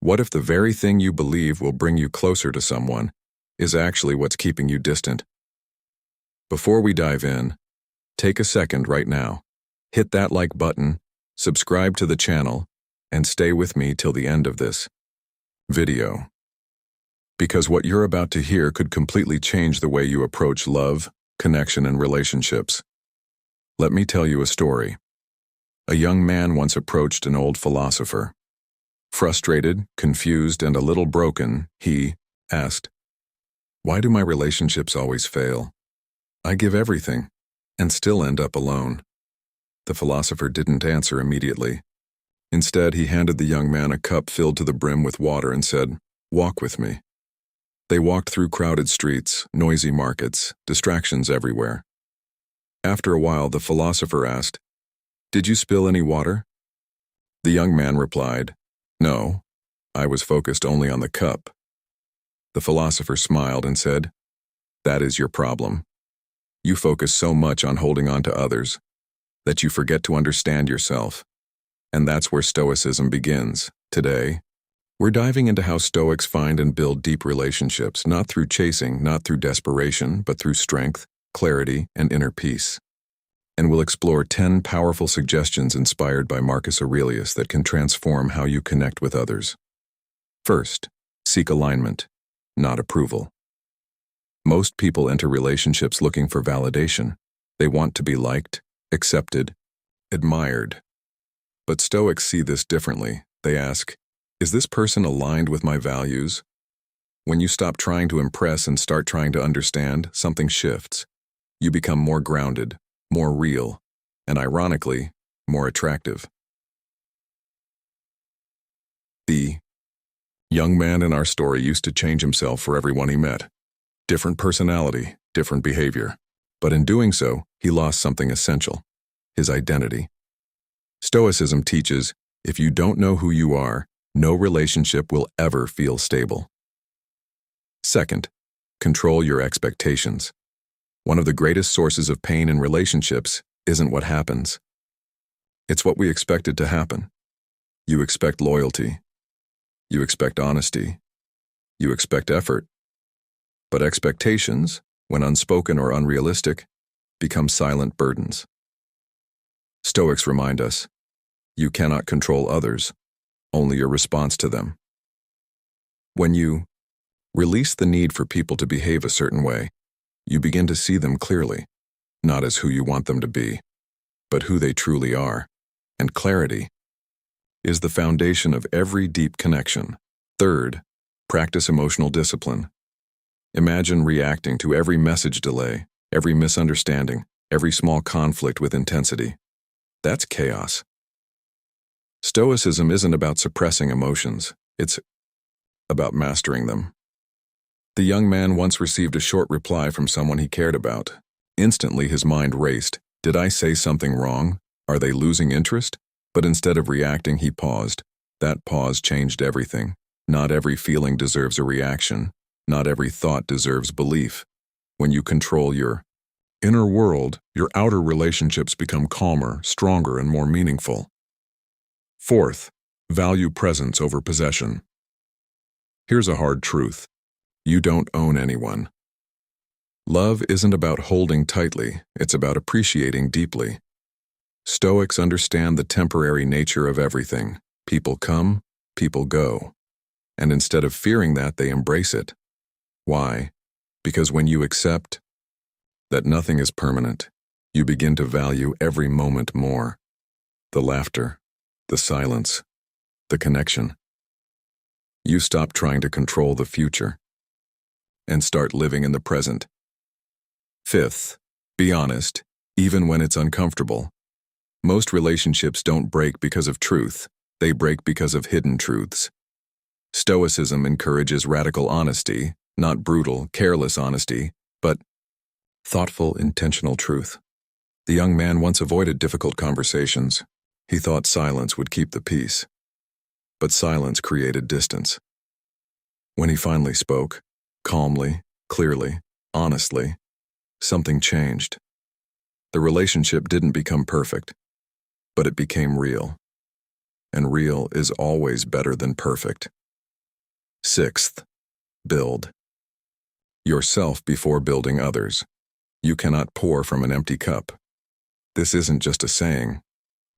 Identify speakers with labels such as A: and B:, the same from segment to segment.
A: What if the very thing you believe will bring you closer to someone is actually what's keeping you distant? Before we dive in, take a second right now. Hit that like button, subscribe to the channel, and stay with me till the end of this video. Because what you're about to hear could completely change the way you approach love, connection, and relationships. Let me tell you a story. A young man once approached an old philosopher. Frustrated, confused, and a little broken, he asked, "Why do my relationships always fail? I give everything, and still end up alone." The philosopher didn't answer immediately. Instead, he handed the young man a cup filled to the brim with water and said, "Walk with me." They walked through crowded streets, noisy markets, distractions everywhere. After a while, the philosopher asked, "Did you spill any water?" The young man replied, "No, I was focused only on the cup." The philosopher smiled and said, "That is your problem. You focus so much on holding on to others that you forget to understand yourself. And that's where Stoicism begins. Today, we're diving into how Stoics find and build deep relationships, not through chasing, not through desperation, but through strength, clarity, and inner peace. And we'll explore 10 powerful suggestions inspired by Marcus Aurelius that can transform how you connect with others. First, seek alignment, not approval. Most people enter relationships looking for validation. They want to be liked, accepted, admired. But Stoics see this differently. They ask, "Is this person aligned with my values?" When you stop trying to impress and start trying to understand, something shifts. You become more grounded, more real, and ironically, more attractive. The young man in our story used to change himself for everyone he met. Different personality, different behavior. But in doing so, he lost something essential: his identity. Stoicism teaches, if you don't know who you are, no relationship will ever feel stable. Second, control your expectations. One of the greatest sources of pain in relationships isn't what happens. It's what we expected to happen. You expect loyalty. You expect honesty. You expect effort. But expectations, when unspoken or unrealistic, become silent burdens. Stoics remind us, you cannot control others, only your response to them. When you release the need for people to behave a certain way, you begin to see them clearly, not as who you want them to be, but who they truly are. And clarity is the foundation of every deep connection. Third, practice emotional discipline. Imagine reacting to every message delay, every misunderstanding, every small conflict with intensity. That's chaos. Stoicism isn't about suppressing emotions, it's about mastering them. The young man once received a short reply from someone he cared about. Instantly his mind raced. Did I say something wrong? Are they losing interest? But instead of reacting, he paused. That pause changed everything. Not every feeling deserves a reaction. Not every thought deserves belief. When you control your inner world, your outer relationships become calmer, stronger, and more meaningful. Fourth, value presence over possession. Here's a hard truth. You don't own anyone. Love isn't about holding tightly, it's about appreciating deeply. Stoics understand the temporary nature of everything. People come, people go. And instead of fearing that, they embrace it. Why? Because when you accept that nothing is permanent, you begin to value every moment more. The laughter, the silence, the connection. You stop trying to control the future and start living in the present. Fifth, be honest, even when it's uncomfortable. Most relationships don't break because of truth, they break because of hidden truths. Stoicism encourages radical honesty, not brutal, careless honesty, but thoughtful, intentional truth. The young man once avoided difficult conversations. He thought silence would keep the peace. But silence created distance. When he finally spoke, calmly, clearly, honestly, something changed. The relationship didn't become perfect, but it became real. And real is always better than perfect. Sixth, build yourself before building others. You cannot pour from an empty cup. This isn't just a saying,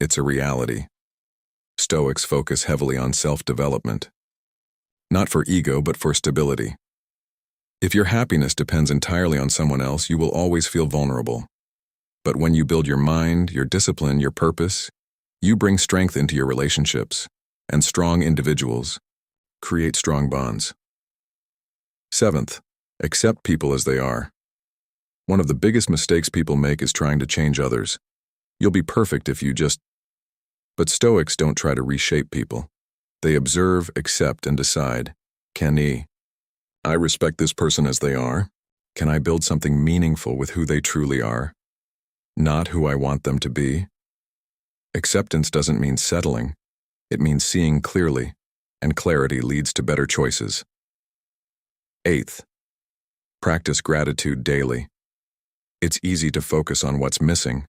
A: it's a reality. Stoics focus heavily on self-development, not for ego but for stability. If your happiness depends entirely on someone else, you will always feel vulnerable. But when you build your mind, your discipline, your purpose, you bring strength into your relationships, and strong individuals create strong bonds. Seventh, accept people as they are. One of the biggest mistakes people make is trying to change others. You'll be perfect if you just... But Stoics don't try to reshape people. They observe, accept, and decide, can I respect this person as they are? Can I build something meaningful with who they truly are, not who I want them to be? Acceptance doesn't mean settling. It means seeing clearly, and clarity leads to better choices. Eighth, practice gratitude daily. It's easy to focus on what's missing.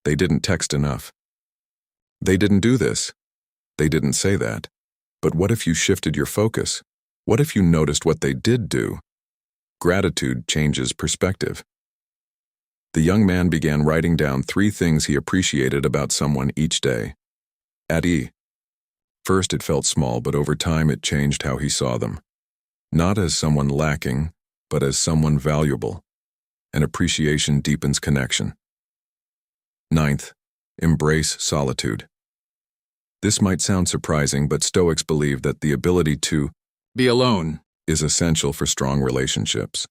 A: They didn't text enough. They didn't do this. They didn't say that. But what if you shifted your focus? What if you noticed what they did do? Gratitude changes perspective. The young man began writing down 3 things he appreciated about someone each day. First, it felt small, but over time it changed how he saw them. Not as someone lacking, but as someone valuable. And appreciation deepens connection. Ninth, embrace solitude. This might sound surprising, but Stoics believe that the ability to be alone is essential for strong relationships.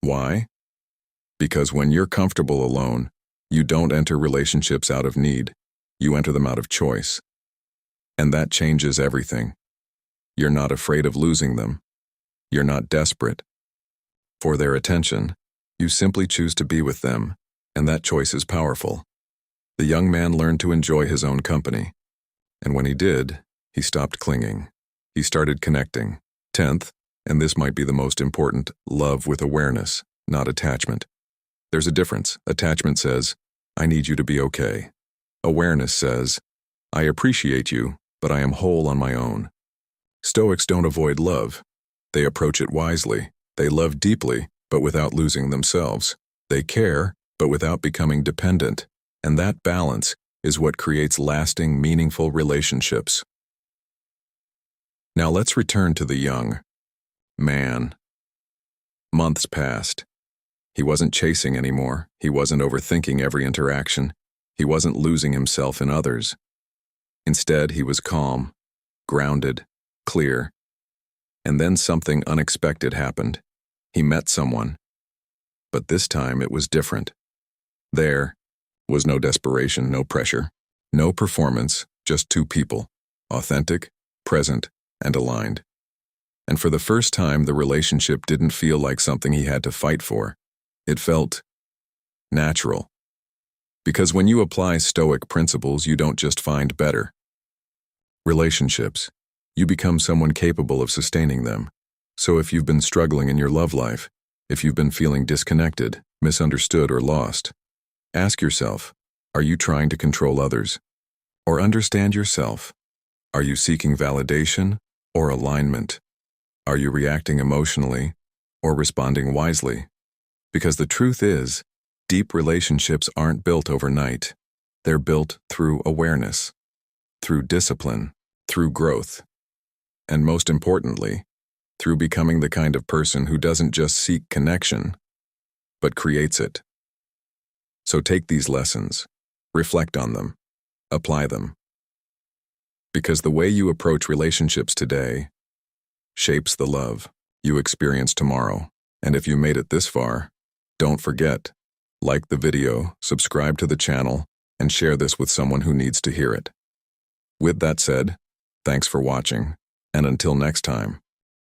A: Why? Because when you're comfortable alone, you don't enter relationships out of need, you enter them out of choice. And that changes everything. You're not afraid of losing them. You're not desperate for their attention. You simply choose to be with them, and that choice is powerful. The young man learned to enjoy his own company. And when he did, he stopped clinging. He started connecting. 10th, and this might be the most important, love with awareness, not attachment. There's a difference. Attachment says, I need you to be okay. Awareness says, I appreciate you, but I am whole on my own. Stoics don't avoid love. They approach it wisely. They love deeply, but without losing themselves. They care, but without becoming dependent. And that balance is what creates lasting, meaningful relationships. Now let's return to the young man. Months passed. He wasn't chasing anymore. He wasn't overthinking every interaction. He wasn't losing himself in others. Instead, he was calm, grounded, clear. And then something unexpected happened. He met someone. But this time it was different. There was no desperation, no pressure, no performance, just 2 people, authentic, present, and aligned. And for the first time, the relationship didn't feel like something he had to fight for. It felt natural. Because when you apply Stoic principles, you don't just find better relationships. You become someone capable of sustaining them. So if you've been struggling in your love life, if you've been feeling disconnected, misunderstood, or lost, ask yourself, are you trying to control others? Or understand yourself? Are you seeking validation or alignment? Are you reacting emotionally or responding wisely? Because the truth is, deep relationships aren't built overnight. They're built through awareness, through discipline, through growth, and most importantly, through becoming the kind of person who doesn't just seek connection, but creates it. So take these lessons, reflect on them, apply them. Because the way you approach relationships today shapes the love you experience tomorrow. And if you made it this far, don't forget, like the video, subscribe to the channel, and share this with someone who needs to hear it. With that said, thanks for watching, and until next time.